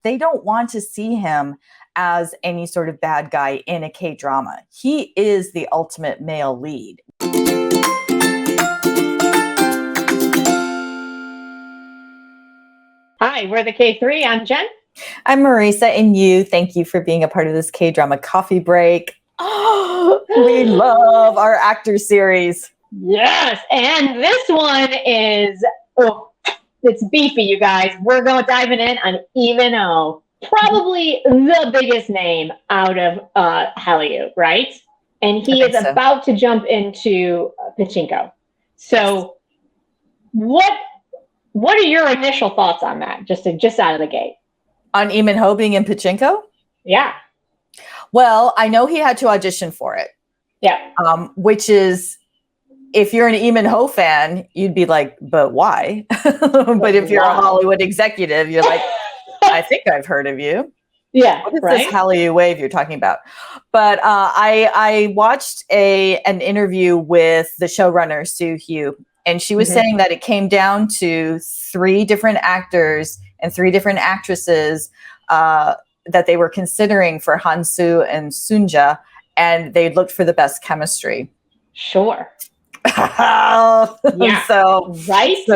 they don't want to see him as any sort of bad guy in a K-drama. He is the ultimate male lead. Hi, we're the KThree. I'm Jen. I'm Marisa, and thank you for being a part of this Kdrama Coffee Break. Oh, we love our actor series. Yes, and this one is, it's beefy, you guys. We're diving in on Lee probably the biggest name out of Hallyu, right? And he is about to jump into Pachinko. So, what are your initial thoughts on that? Just out of the gate. On Lee Min-ho being in Pachinko? Yeah. Well, I know he had to audition for it. Yeah. Which is, if you're an Lee Min-ho fan, you'd be like, but why? But if you're a Hollywood executive, you're like, I think I've heard of you. Yeah. What is this Hallyu wave you're talking about? But I watched an interview with the showrunner, Soo-hyu, and she was saying that it came down to 3 different actors and 3 different actresses that they were considering for Hansu and Sunja, and they looked for the best chemistry. Sure. Yeah. So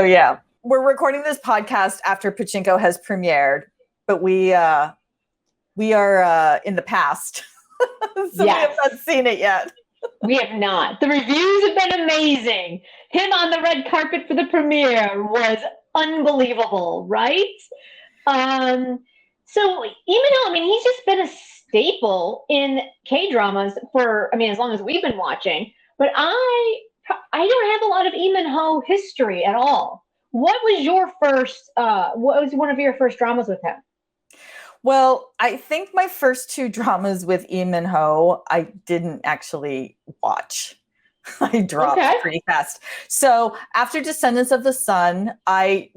yeah, we're recording this podcast after Pachinko has premiered, but we are in the past. So yes. We have not seen it yet. We have not. The reviews have been amazing. Him on the red carpet for the premiere was unbelievable, right? So Lee Min-ho, he's just been a staple in K-dramas for, as long as we've been watching. But I don't have a lot of Lee Min-ho history at all. What was one of your first dramas with him? Well, I think my first 2 dramas with Lee Min-ho, I didn't actually watch. I dropped pretty fast. So after Descendants of the Sun, I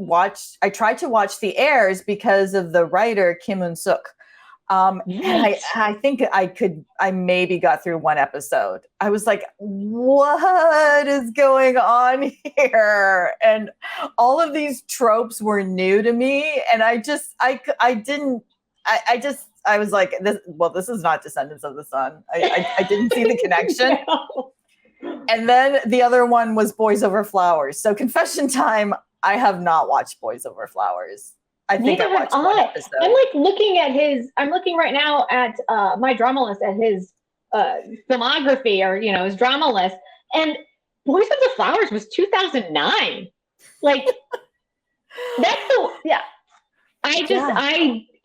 tried to watch The Heirs because of the writer Kim Un-suk. And I think I maybe got through 1 episode. I was like, what is going on here? And all of these tropes were new to me. And I was like, this is not Descendants of the Sun. I didn't see the connection. No. And then the other one was Boys Over Flowers. So confession time, I have not watched Boys Over Flowers. I think I watched 1 episode. I'm looking right now at my drama list at his filmography, or his drama list, and Boys Over Flowers was 2009. Like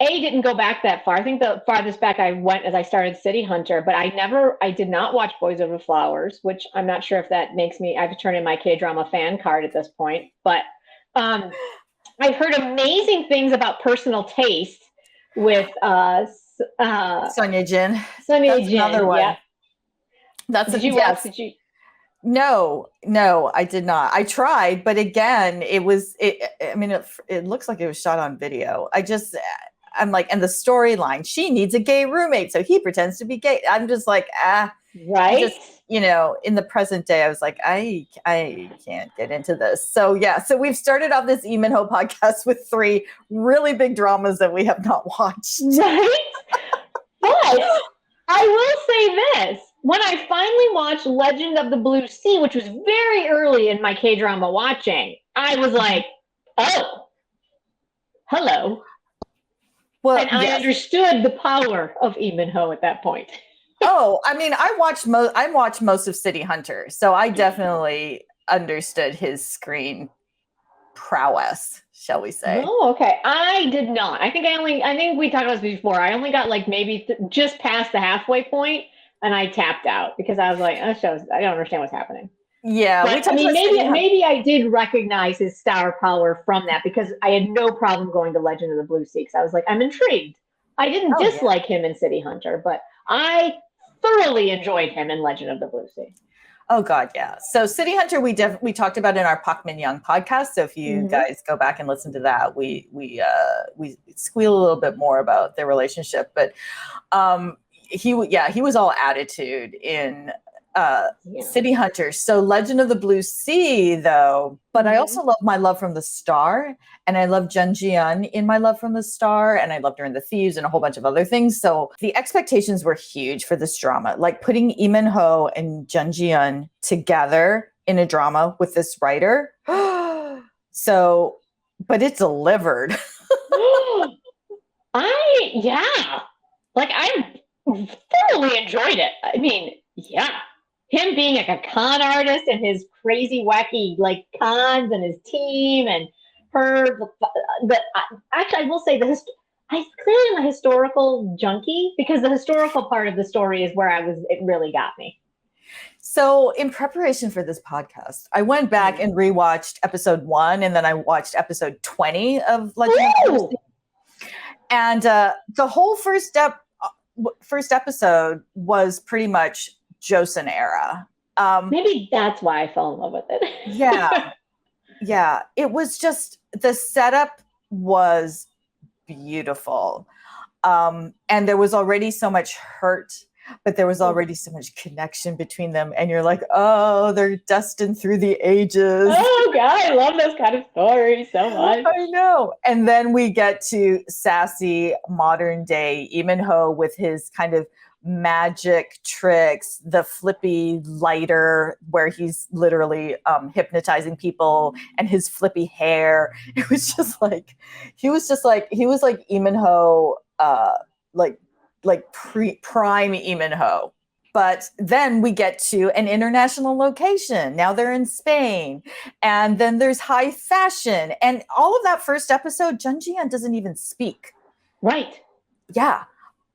I didn't go back that far. I think the farthest back I went as I started City Hunter, but I did not watch Boys Over Flowers, which I'm not sure if that makes me, I have to turn in my K-drama fan card at this point. But I've heard amazing things about Personal Taste with Sonia Jin. That's another one. Yeah. Did you watch? No, I did not. I tried, but again, it looks like it was shot on video. I'm like, and the storyline, she needs a gay roommate, so he pretends to be gay. I'm just like, right. In the present day, I was like, I can't get into this. So yeah, so we've started off this Lee Min-ho podcast with 3 really big dramas that we have not watched. Right. But I will say this. When I finally watched Legend of the Blue Sea, which was very early in my K-drama watching, I was like, oh, hello. Well, and I understood the power of Lee Min-ho at that point. I watched most of City Hunter, so I definitely understood his screen prowess, shall we say. Oh, okay. I did not. I think we talked about this before. I only got like maybe just past the halfway point, and I tapped out because I was like, I don't understand what's happening. Yeah. But, maybe I did recognize his star power from that, because I had no problem going to Legend of the Blue Sea. I was like, I'm intrigued. I didn't dislike him in City Hunter, but I thoroughly enjoyed him in Legend of the Blue Sea. Oh God, yeah. So City Hunter, we talked about in our Pak Min Young podcast. So if you guys go back and listen to that, we squeal a little bit more about their relationship. But he was all attitude in City Hunter. So Legend of the Blue Sea, though, but I also love My Love from the Star, and I love Jun Ji-eun in My Love from the Star, and I loved her in The Thieves and a whole bunch of other things. So the expectations were huge for this drama. Like putting Lee Min-ho and Jun Ji-eun together in a drama with this writer. So, but it delivered. I thoroughly enjoyed it. I mean, him being like a con artist and his crazy, wacky like cons and his team and her. Actually, I will say I clearly am a historical junkie because the historical part of the story is where it really got me. So in preparation for this podcast, I went back and rewatched episode 1, and then I watched episode 20 of Legend of the Blue Sea. And the whole first episode was pretty much Joseon era. Maybe that's why I fell in love with it. Yeah. It was just, the setup was beautiful. And there was already so much hurt, but there was already so much connection between them. And you're like, oh, they're destined through the ages. Oh, God, I love those kind of stories so much. I know. And then we get to sassy modern day Lee Min-ho with his kind of magic tricks, the flippy lighter where he's literally hypnotizing people, and his flippy hair. It was just like, he was like Lee Min-ho, like prime Lee Min-ho. But then we get to an international location. Now they're in Spain. And then there's high fashion. And all of that first episode, Jun Ji-eun doesn't even speak. Right. Yeah.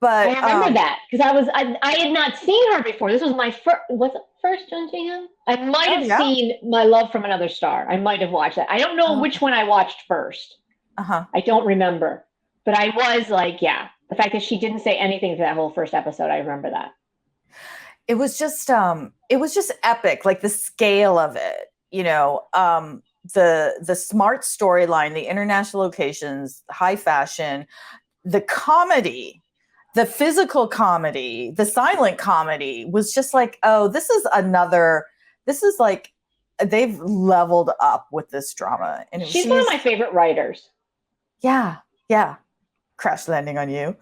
But I remember that because I had not seen her before. This was my first Jun Ji-eun? I might have seen My Love from Another Star. I might have watched that. I don't know which one I watched first. I don't remember. But I was like, the fact that she didn't say anything to that whole first episode, I remember that. It was just epic, like the scale of it, the smart storyline, the international locations, high fashion, the comedy, the physical comedy, the silent comedy was just like, oh, this is like, they've leveled up with this drama. And she's one of my favorite writers. Yeah. Crash Landing on You.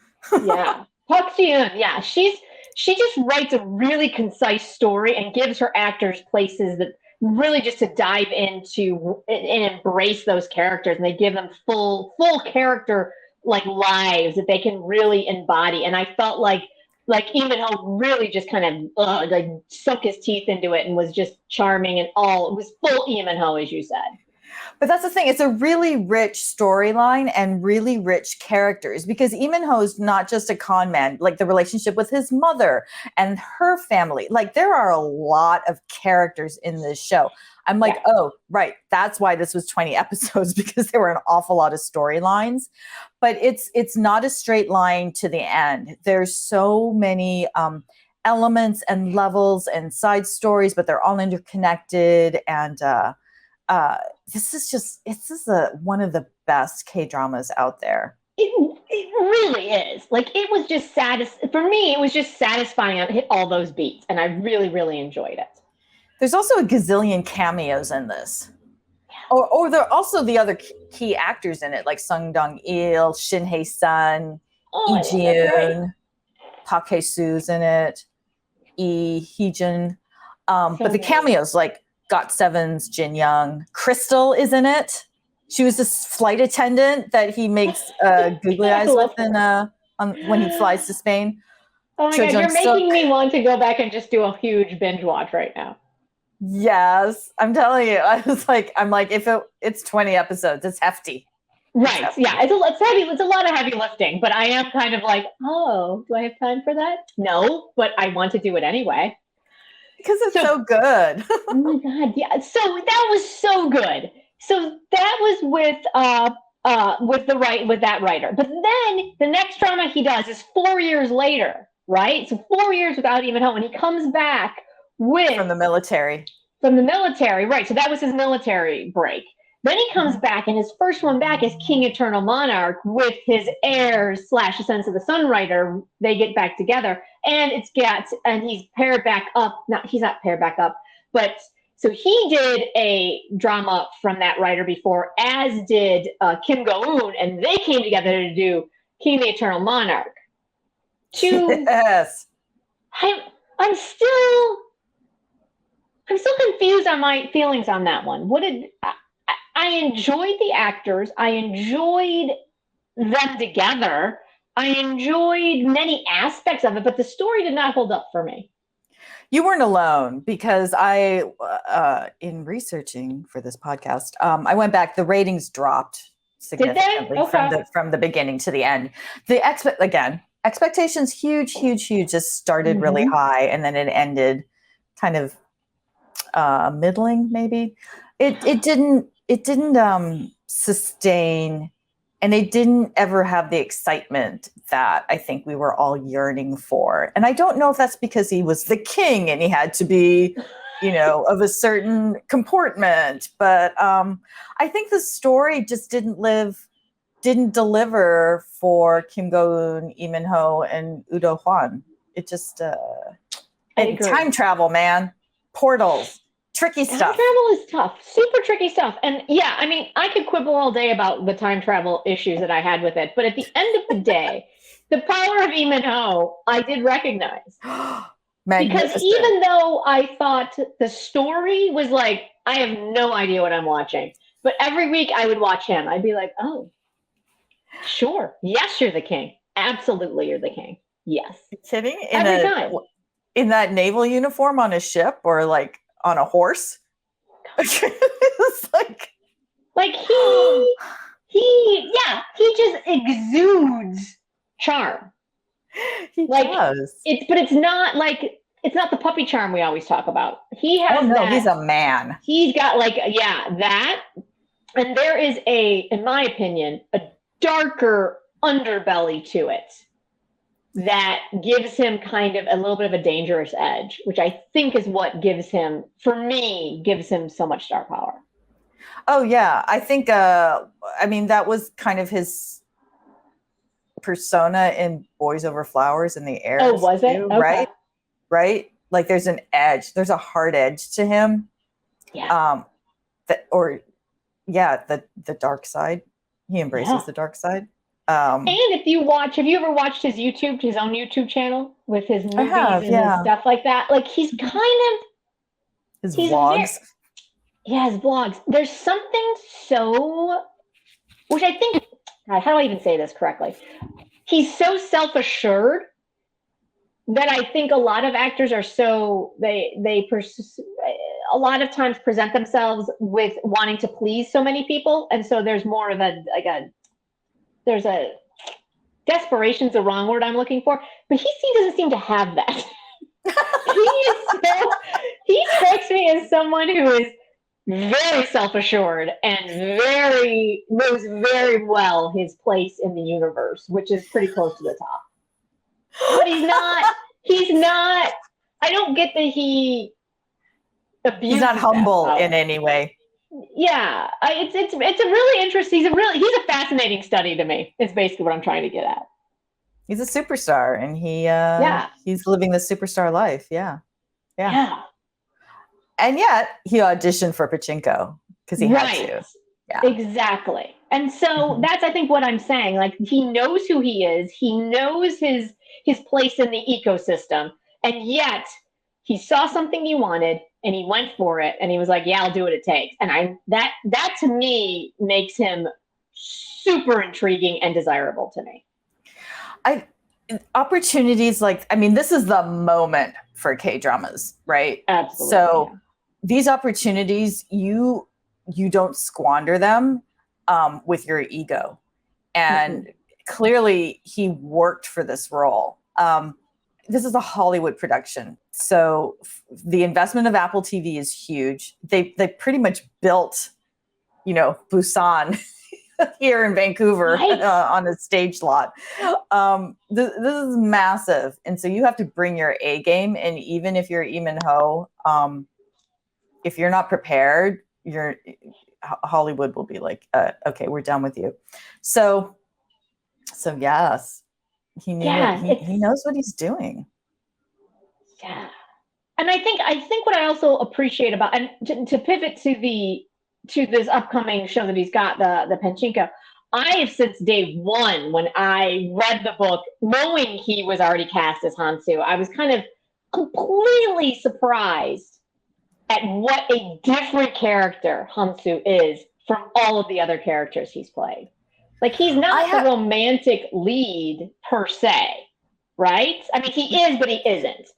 Park Ji-eun, she just writes a really concise story and gives her actors places that really just to dive into and embrace those characters, and they give them full character like lives that they can really embody. And I felt like Lee Min-ho really just kind of like sunk his teeth into it and was just charming, and it was full Lee Min-ho, as you said. But that's the thing. It's a really rich storyline and really rich characters, because Lee Min-ho is not just a con man, like the relationship with his mother and her family. Like there are a lot of characters in this show. I'm like, oh, right. That's why this was 20 episodes, because there were an awful lot of storylines. But it's not a straight line to the end. There's so many elements and levels and side stories, but they're all interconnected. And this is one of the best K-dramas out there. It really is. Like, it was just for me, it was just satisfying to hit all those beats, and I really, really enjoyed it. There's also a gazillion cameos in this. Or there are also the other key actors in it, like Sung Dong-il, Shin Hae-sun, Lee Ji-eun, Park Hae-soo's in it, Lee Hee-jun. But the cameos, like GOT7's Jin Young, Crystal is in it. She was this flight attendant that he makes googly eyes with when he flies to Spain. Oh my God, you're making me want to go back and just do a huge binge watch right now. Yes, I'm telling you. I'm like, if it's 20 episodes, it's hefty. Right. It's hefty. Yeah, it's heavy. It's a lot of heavy lifting, but I am kind of like, oh, do I have time for that? No, but I want to do it anyway. Because it's so good. Oh my God, yeah. So that was so good. So that was with that writer. But then the next drama he does is 4 years later, right? So 4 years without Lee Min-ho, and he comes back from the military, right? So that was his military break. Then he comes back, and his first one back is King Eternal Monarch with his heirs / A Sense of the Sun writer. They get back together, and he's paired back up. He's not paired back up, but so he did a drama from that writer before, as did Kim Go-eun, and they came together to do King the Eternal Monarch. Yes. I'm still confused on my feelings on that one. I enjoyed the actors. I enjoyed them together. I enjoyed many aspects of it, but the story did not hold up for me. You weren't alone, because in researching for this podcast, I went back. The ratings dropped significantly from the beginning to the end. Expectations huge. Just started really high, and then it ended kind of middling. Maybe it didn't sustain, and they didn't ever have the excitement that I think we were all yearning for. And I don't know if that's because he was the king and he had to be, of a certain comportment, but I think the story just didn't deliver for Kim Go-eun, Lee Min-ho, and Woo Do-hwan. It just time travel, man, portals. Tricky stuff. Time travel is tough. Super tricky stuff. And yeah, I mean, I could quibble all day about the time travel issues that I had with it. But at the end of the day, the power of Lee Min-ho, I did recognize. Because even though I thought the story was like, I have no idea what I'm watching. But every week I would watch him. I'd be like, oh, sure. Yes, you're the king. Absolutely, you're the king. Yes. Kidding? Every time. In that naval uniform on a ship, or like on a horse. It's like he just exudes charm. He does. It's not the puppy charm we always talk about. He has he's a man. He's got that. And there is in my opinion, a darker underbelly to it that gives him kind of a little bit of a dangerous edge, which I think is what gives him so much star power. Oh yeah. I think, that was kind of his persona in Boys Over Flowers and the Heirs. Oh, was it? Too, okay. Right? Like there's an edge, there's a hard edge to him. Yeah. The dark side. He embraces the dark side. And have you ever watched his own YouTube channel with his movies and his stuff like that? Like he's kind of his vlogs. His vlogs. There's something which I think, God, how do I even say this correctly? He's so self-assured that I think a lot of actors are a lot of times present themselves with wanting to please so many people, and so there's more of there's a desperation's the wrong word I'm looking for, but he doesn't seem to have that. He strikes me as someone who is very self-assured and knows very well his place in the universe, which is pretty close to the top. But he's not, I don't get that he abuses. He's not humble in any way. Yeah, it's a really interesting. He's a fascinating study to me. Is basically what I'm trying to get at. He's a superstar, and he's living the superstar life. Yeah. And yet he auditioned for Pachinko because he had to. Yeah, exactly. And so that's, I think, what I'm saying. Like he knows who he is. He knows his place in the ecosystem, and yet he saw something he wanted. And he went for it, and he was like, "Yeah, I'll do what it takes." And that to me makes him super intriguing and desirable to me. Opportunities this is the moment for K-dramas, right? Absolutely. So these opportunities, you don't squander them with your ego, and clearly he worked for this role. This is a Hollywood production. So the investment of Apple TV is huge. They pretty much built, Busan here in Vancouver on a stage lot. This is massive. And so you have to bring your A game. And even if you're Lee Min-ho, if you're not prepared, Hollywood will be like, okay, we're done with you. So yes, he knows what he's doing. Yeah. And I think what I also appreciate about, and to pivot to this upcoming show that he's got, the Pachinko, I have since day one, when I read the book, knowing he was already cast as Hansu, I was kind of completely surprised at what a different character Hansu is from all of the other characters he's played. Like, he's not the romantic lead per se, right? I mean, he is, but he isn't.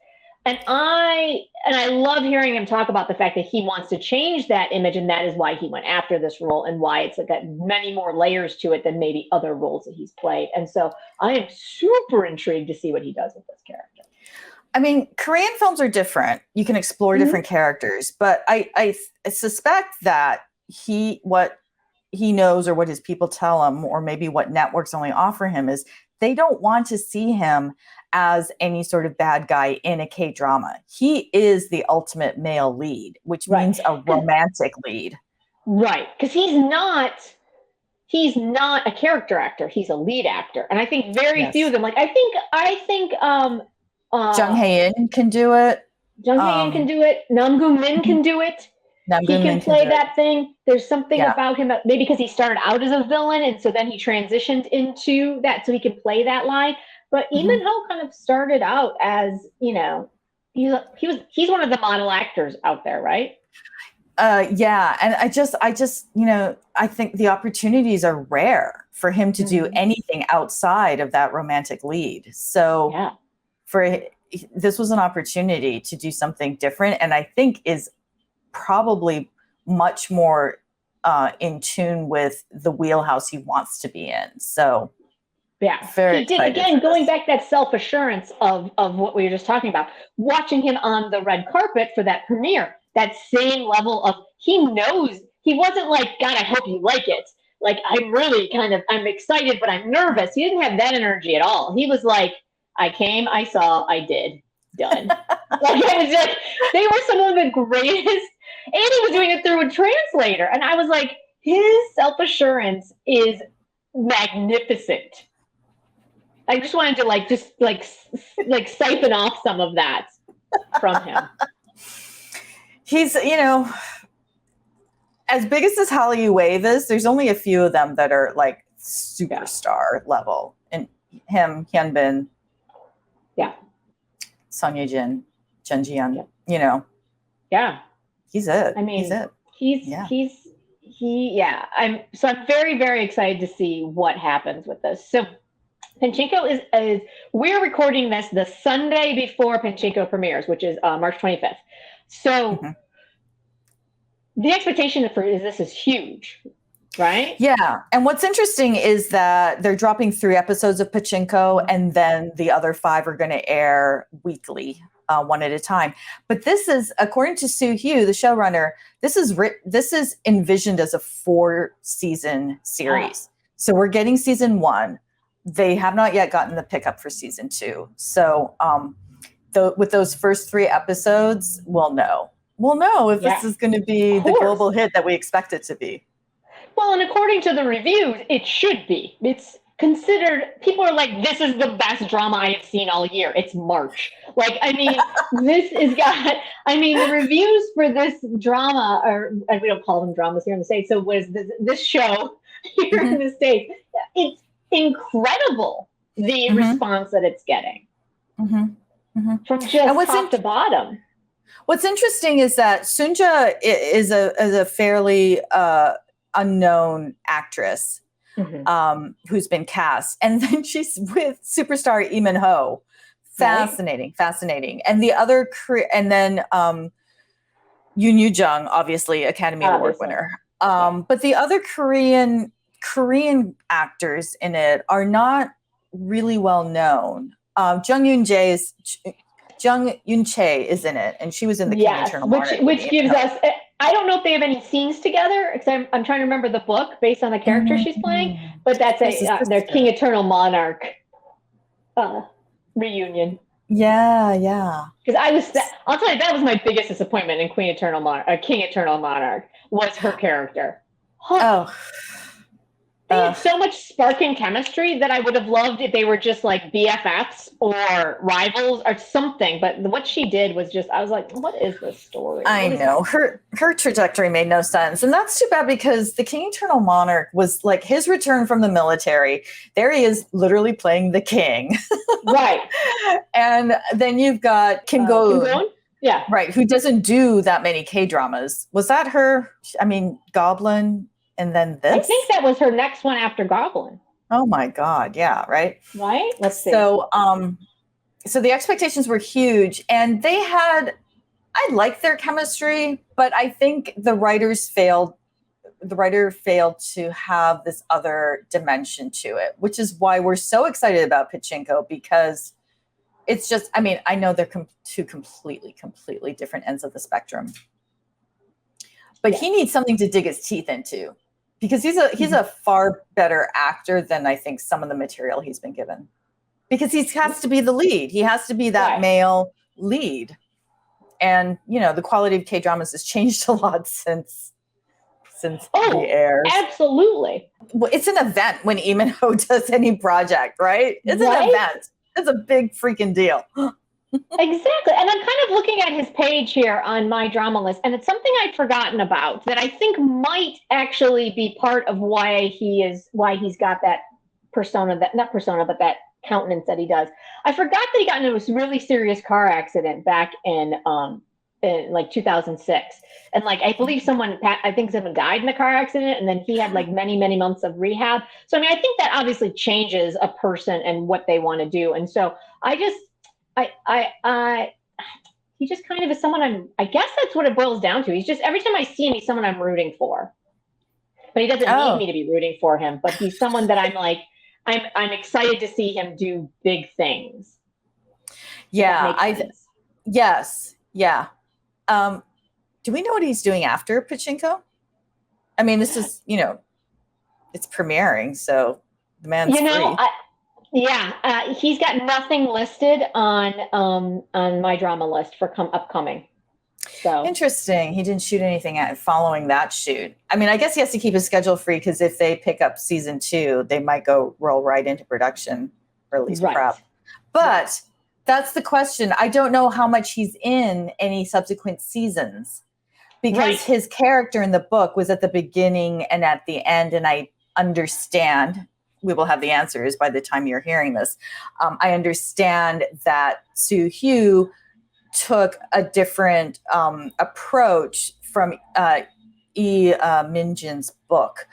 And I love hearing him talk about the fact that he wants to change that image, and that is why he went after this role, and why it's got many more layers to it than maybe other roles that he's played. And so I am super intrigued to see what he does with this character. I mean, Korean films are different. You can explore different characters, but I suspect that what he knows, or what his people tell him, or maybe what networks only offer him, is they don't want to see him as any sort of bad guy in a K-drama. He is the ultimate male lead, which means a romantic lead. Right. Because he's not a character actor. He's a lead actor. And I think very few of them, like, I think Jung Hae-in can do it. Jung Hae-in can do it. Nam Gu Min can do it. He can play that thing. There's something about him, maybe because he started out as a villain, and so then he transitioned into that, so he can play that line. But Lee Min-ho kind of started out as, he's one of the model actors out there, right? Yeah, and I just, I think the opportunities are rare for him to do anything outside of that romantic lead. So this was an opportunity to do something different, and I think is probably much more in tune with the wheelhouse he wants to be in. So very he did, again, going back that self-assurance of what we were just talking about, watching him on the red carpet for that premiere, that same level of, he knows, he wasn't like, God, I hope you like it. Like, I'm excited, but I'm nervous. He didn't have that energy at all. He was like, I came, I saw, I did, done. Like, it was like, they were some of the greatest, and he was doing it through a translator. And I was like, his self-assurance is magnificent. I just wanted to just siphon off some of that from him. He's, as big as this Hallyu wave is, there's only a few of them that are like superstar level. And him, Hyunbin, Song Ye-jin, Chen Jian, he's it. I mean, he's it. I'm very, very excited to see what happens with this. So Pachinko is we're recording this the Sunday before Pachinko premieres, which is March 25th. So the expectation for this is huge, right? Yeah. And what's interesting is that they're dropping 3 episodes of Pachinko, and then the other 5 are going to air weekly, one at a time. But this is, according to Soo Hugh, the showrunner, this is envisioned as a 4-season series. So we're getting season 1. They have not yet gotten the pickup for season 2. So with those first 3 episodes, we'll know. We'll know if this is going to be the global hit that we expect it to be. Well, and according to the reviews, it should be. It's considered, people are like, this is the best drama I have seen all year. It's March. Like, I mean, the reviews for this drama, and we don't call them dramas here in the States, so was this show here in the States, it's incredible, the response that it's getting. From just top to bottom. What's interesting is that Sunja is a fairly unknown actress who's been cast, and then she's with superstar Lee Min-ho. Fascinating. And the other, and then Yoon Yoo-jung, obviously Academy Award winner. But the other Korean actors in it are not really well known. Jung Yoon-chae is in it, and she was in the King Eternal Monarch, which gives us, I don't know if they have any scenes together, because I'm trying to remember the book based on the character she's playing, but that's their King Eternal Monarch reunion. Yeah. Because I'll tell you, that was my biggest disappointment in King Eternal Monarch, was her character. Oh. They had so much sparking chemistry that I would have loved if they were just like BFFs or rivals or something. But what she did was just, I was like, what is this story? I know. Her trajectory made no sense. And that's too bad because the King Eternal Monarch was like his return from the military. There he is literally playing the king. Right. And then you've got Kim Go-eun. Yeah. Right. Who doesn't do that many K-dramas. Was that her? I mean, Goblin and then this? I think that was her next one after Goblin. Oh my God. Yeah. Right. Right. Let's see. So the expectations were huge and I liked their chemistry, but I think the writer failed to have this other dimension to it, which is why we're so excited about Pachinko, because it's just, I mean, I know they're two completely different ends of the spectrum, but he needs something to dig his teeth into because he's a far better actor than I think some of the material he's been given, because he has to be the lead. He has to be that male lead. And, you know, the quality of K-dramas has changed a lot since the airs. Absolutely. Well, it's an event when Lee Min-ho does any project, right? It's an event. It's a big freaking deal. Exactly. And I'm kind of looking at his page here on my drama list, and it's something I'd forgotten about that I think might actually be part of why he's got that persona, but that countenance that he does. I forgot that he got into this really serious car accident back in like 2006. And like, I believe someone died in the car accident, and then he had like many months of rehab. So, I mean, I think that obviously changes a person and what they want to do. And so he just kind of is someone I guess that's what it boils down to. He's just, every time I see him, he's someone I'm rooting for, but he doesn't need me to be rooting for him, but he's someone that I'm like, I'm excited to see him do big things. Yeah. Yes. Yeah. Do we know what he's doing after Pachinko? I mean, this is, you know, it's premiering, so the man's free. He's got nothing listed on my drama list for upcoming. So interesting. He didn't shoot anything following that shoot. I mean, I guess he has to keep his schedule free because if they pick up season 2, they might roll right into production or at least prep. But that's the question. I don't know how much he's in any subsequent seasons because his character in the book was at the beginning and at the end. And I understand, we will have the answers by the time you're hearing this. I understand that Soo-hyo took a different approach from Min-jin's book.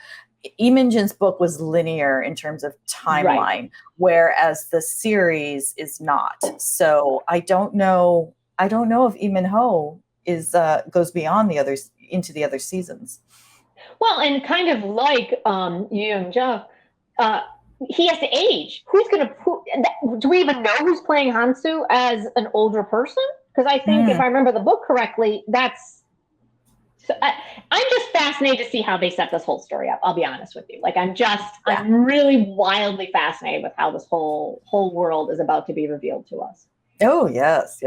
Min-jin's book was linear in terms of timeline, whereas the series is not. So I don't know if Lee Min-ho goes beyond into the other seasons. Well, and kind of like Young-ja, he has to age. Do we even know who's playing Hansu as an older person? Because I think if I remember the book correctly, I'm just fascinated to see how they set this whole story up. I'll be honest with you. Like, I'm really wildly fascinated with how this whole world is about to be revealed to us. Oh, yes.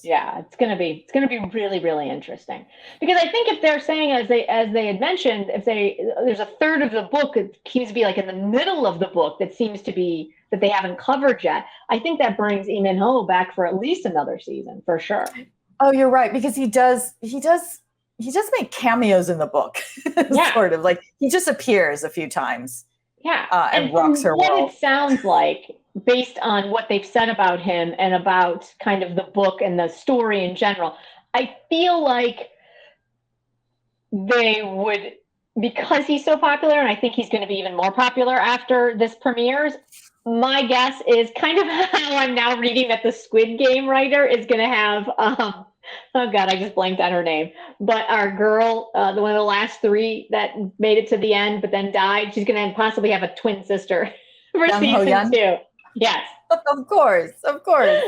Yeah, it's gonna be really, really interesting. Because I think if they're saying, as they had mentioned, there's a third of the book that seems to be like in the middle of the book that seems to be that they haven't covered yet. I think that brings Lee Min-ho back for at least another season for sure. Oh, you're right, because he does make cameos in the book. Sort of like he just appears a few times. Yeah, and rocks her world. What it sounds like, based on what they've said about him and about kind of the book and the story in general, I feel like they would, because he's so popular, and I think he's going to be even more popular after this premieres. My guess is kind of how I'm now reading that the Squid Game writer is going to have, oh God, I just blanked on her name. But our girl, one of the last 3 that made it to the end but then died, she's going to possibly have a twin sister for season 2. Yes. Of course. But of course,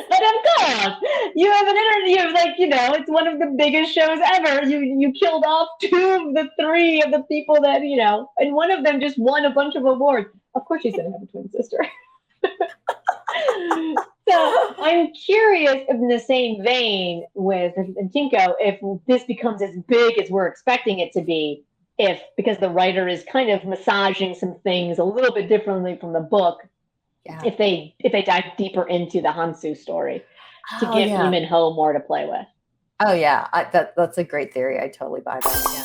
you have an interview, like, you know, it's one of the biggest shows ever. You killed off 2 of the 3 of the people that, you know, and one of them just won a bunch of awards. Of course she's going to have a twin sister. So I'm curious if in the same vein with Pachinko, if this becomes as big as we're expecting it to be, because the writer is kind of massaging some things a little bit differently from the book, if they dive deeper into the Hansu story to give Lee Min-ho more to play with. Oh yeah, that's a great theory. I totally buy that. Yeah.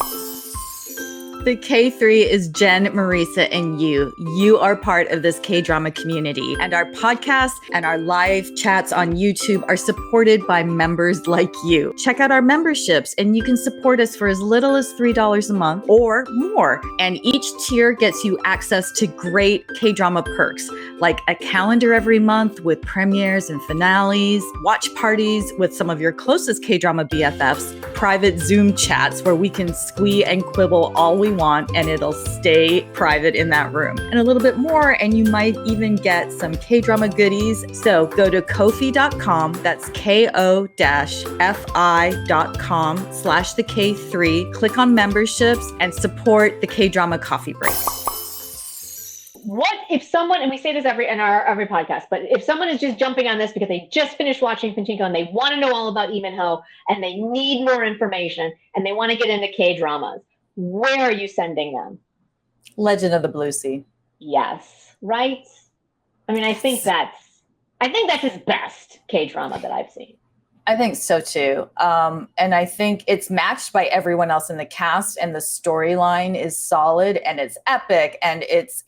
The KThree is Jen, Marisa, and you. You are part of this K-drama community, and our podcast and our live chats on YouTube are supported by members like you. Check out our memberships, and you can support us for as little as $3 a month or more. And each tier gets you access to great K-drama perks, like a calendar every month with premieres and finales, watch parties with some of your closest K-drama BFFs, private Zoom chats where we can squee and quibble all we want and it'll stay private in that room, and a little bit more, and you might even get some K-drama goodies. So go to ko-fi.com, that's ko-fi.com/the KThree, click on memberships and support the Kdrama Coffee Break. What if someone, and we say this every podcast, but if someone is just jumping on this because they just finished watching Pachinko and they want to know all about Lee Min-ho and they need more information and they want to get into K-dramas, where are you sending them? Legend of the Blue Sea. Yes, right? I mean, I think that's his best K-drama that I've seen. I think so too. And I think it's matched by everyone else in the cast, and the storyline is solid and it's epic, and it's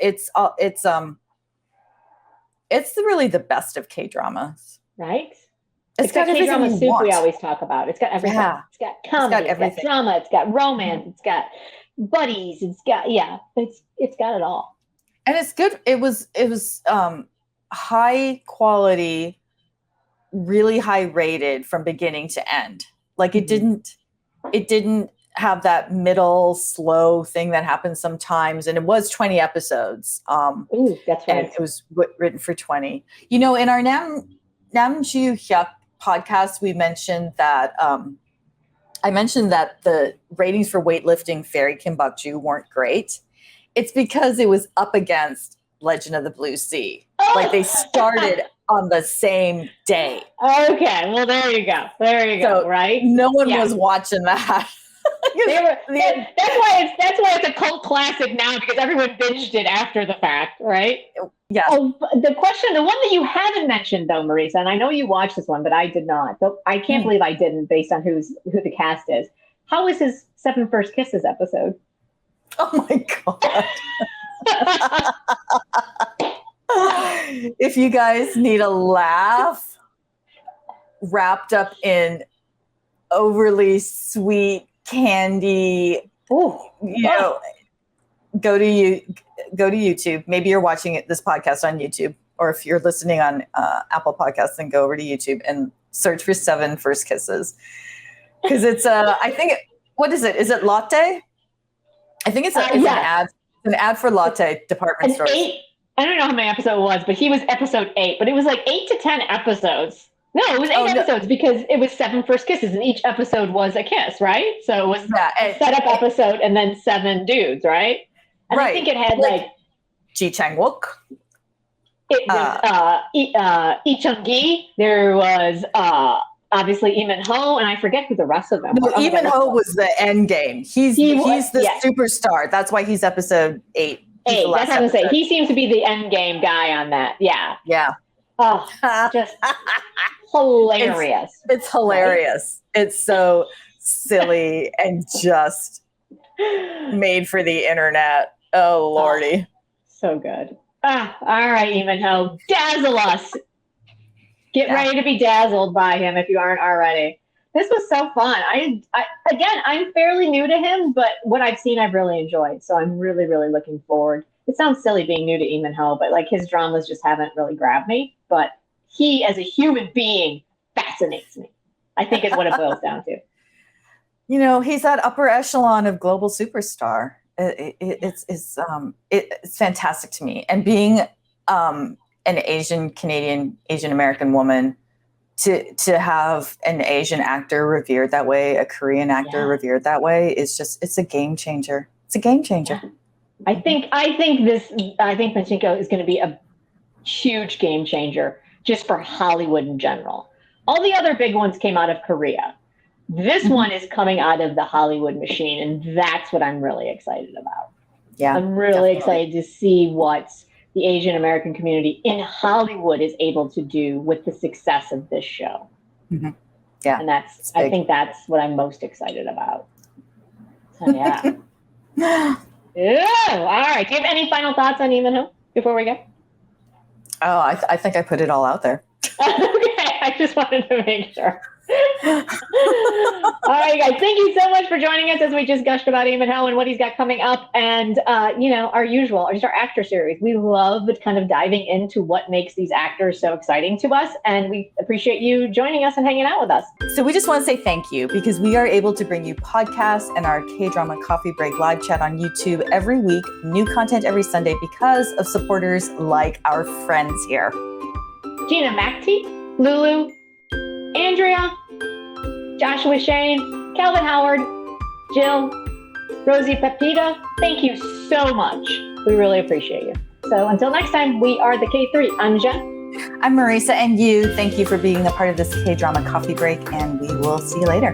really the best of K-dramas. Right? It's got K-drama everything soup we always talk about. It's got everything. Yeah. It's got comedy, it's got drama, it's got romance, it's got buddies, it's got it's got it all. And it's good. It was high quality, really high rated from beginning to end. Like it didn't have that middle slow thing that happens sometimes. And it was 20 episodes. Ooh, that's right. And it was written for 20. You know, in our Namju Hyuk podcast, we mentioned that I mentioned that the ratings for weightlifting Fairy Kim Bok-ju weren't great. It's because it was up against Legend of the Blue Sea. Like they started on the same day. Okay, well there you go. So right? No one was watching that. That's why it's a cult classic now, because everyone binged it after the fact, right? Yeah. Oh, the one that you haven't mentioned though, Marisa, and I know you watched this one, but I did not. But I can't believe I didn't, based on who the cast is. How was his 7 First Kisses episode? Oh my god. If you guys need a laugh wrapped up in overly sweet candy, go to YouTube. Maybe you're watching this podcast on YouTube, or if you're listening on Apple Podcasts, then go over to YouTube and search for 7 First Kisses, because it's I think what is it? Is it Latte? I think it's an ad. An ad for Latte department stores. I don't know how many episodes it was, but he was episode 8. But it was like 8 to 10 episodes. No, it was 8 episodes because it was 7 First Kisses, and each episode was a kiss, right? So it was a setup episode and then 7 dudes, right? And I think it had like Ji Chang-wook. It was Lee Chung-gi. There was obviously Lee Min-ho, and I forget who the rest of them were. Lee Min-ho was the end game. He's the superstar. That's why he's episode 8. That's what I'm saying. He seems to be the end game guy on that. Yeah. Yeah. Oh, just hilarious. It's hilarious. Right? It's so silly and just made for the internet. Oh, Lordy. So good. All right, Lee Min-ho. Dazzle us. Get ready to be dazzled by him if you aren't already. This was so fun. I'm fairly new to him, but what I've seen, I've really enjoyed. So I'm really, really looking forward. It sounds silly being new to Lee Min-ho, but like his dramas just haven't really grabbed me. But he, as a human being, fascinates me. I think is what it boils down to. You know, he's that upper echelon of global superstar. It's fantastic to me. And being an Asian Canadian, Asian American woman, to have an Asian actor revered that way, a Korean actor revered that way, it's a game changer. It's a game changer. Yeah. I think Pachinko is going to be a huge game changer just for Hollywood in general. All the other big ones came out of Korea. This one is coming out of the Hollywood machine, and that's what I'm really excited about. Yeah, I'm really excited to see what the Asian American community in Hollywood is able to do with the success of this show. Mm-hmm. Yeah, and I think that's what I'm most excited about. So yeah. Yeah. All right. Do you have any final thoughts on Iminho before we go? Oh, I think I put it all out there. Okay, I just wanted to make sure. All right, guys, thank you so much for joining us as we just gushed about Iminho and what he's got coming up, and our usual, just our actor series. We love kind of diving into what makes these actors so exciting to us, and we appreciate you joining us and hanging out with us. So we just want to say thank you, because we are able to bring you podcasts and our Kdrama Coffee Break live chat on YouTube every week, new content every Sunday, because of supporters like our friends here. Gina Macti, Lulu, Andrea, Joshua Shane, Calvin Howard, Jill, Rosie Pepita, thank you so much. We really appreciate you. So until next time, we are the KThree. I'm Jen. I'm Marisa, and thank you for being a part of this Kdrama Coffee Break, and we will see you later.